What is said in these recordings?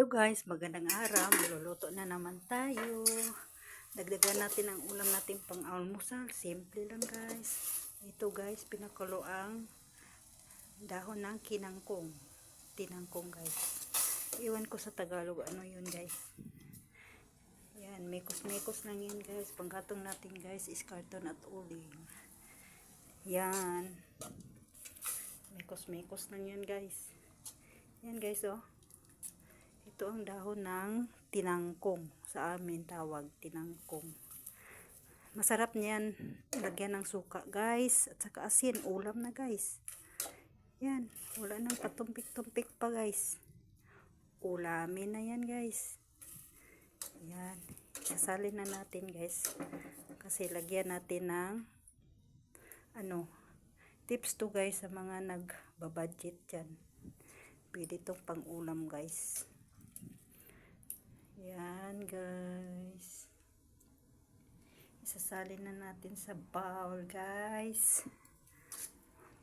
Hello guys, magandang araw. Magluluto na naman tayo. Dagdagan natin ang ulam natin pang almusal. Simple lang guys. Ito guys, pinakulo ang dahon ng kinangkong. Tinangkong guys. Iwan ko sa Tagalog ano yun guys. Yan, mekos-mekos lang yan guys. Panggatong natin guys is karton at uling. Yan. Mekos-mekos lang yan guys. Yan guys oh. Ito ang dahon ng tinangkong. Sa amin tawag tinangkong. Masarap niyan. Lagyan ng suka guys. At saka asin. Ulam na guys. Yan. Wala nang patumpik-tumpik pa guys. Ulamin na yan guys. Yan. Sasalin na natin guys. Kasi lagyan natin ng tips to guys sa mga nagbabudget dyan. Pwede itong pang ulam guys. Yan guys. Isasalin na natin sa bowl guys.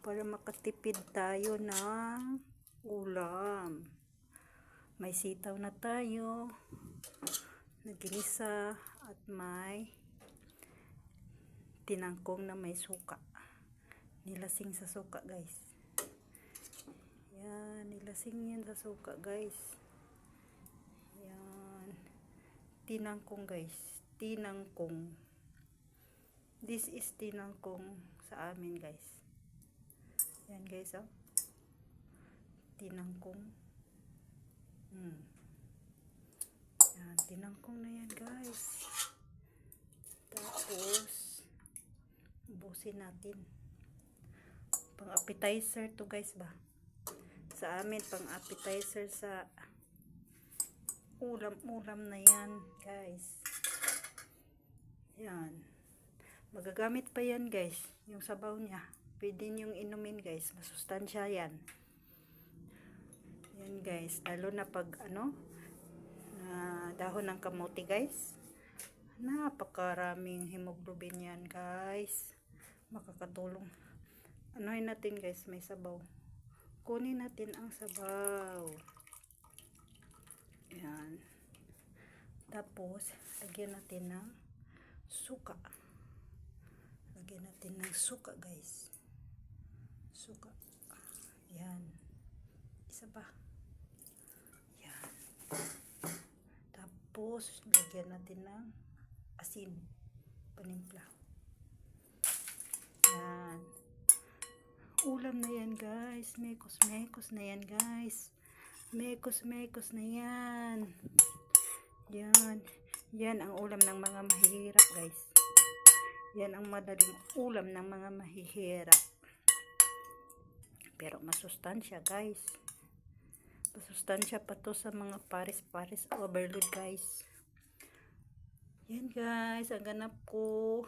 Para makatipid tayo ng ulam. May sitaw na tayo. Naginisa at may tinangkong na may suka. Nilasing sa suka guys. Yan. Nilasing yan sa suka guys. Tinangkong guys. Tinangkong. This is tinangkong sa amin guys. Yan guys oh. Tinangkong. Yan. Tinangkong na yan guys. Tapos ubusin natin. Pang appetizer to guys ba. Sa amin pang appetizer sa ulam na yan guys. Yan. Magagamit pa yan guys. Yung sabaw niya. Pwede niyong inumin guys. Masustansya yan. Yan guys. Lalo na pag na dahon ng kamote guys. Napakaraming hemoglobin yan guys. Makakatulong. Anuhin natin guys. May sabaw. Kunin natin ang sabaw. Yan. Tapos, lagyan natin ng suka. Lagyan natin ng suka, guys. Suka. Yan. Isa pa. Yan. Tapos, lagyan natin ng asin. Panimpla. Yan. Ulam na yan, guys. Mekos-mekos na yan, guys. Mekos-mekos na yan. Yan. Yan ang ulam ng mga mahihirap guys. Yan ang madaling ulam ng mga mahihirap. Pero masustansya guys. Masustansya pa to sa mga paris-paris overload guys. Yan guys. Ang ganap ko.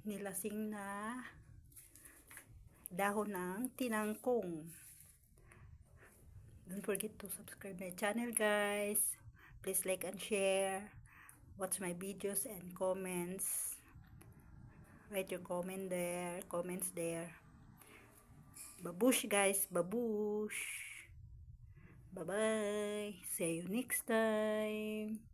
Nilasing na dahon ng tinangkong. Don't forget to subscribe my channel guys. Please like and share. Watch my videos and comments. Write your comments there. Babush guys, babush. Bye bye. See you next time.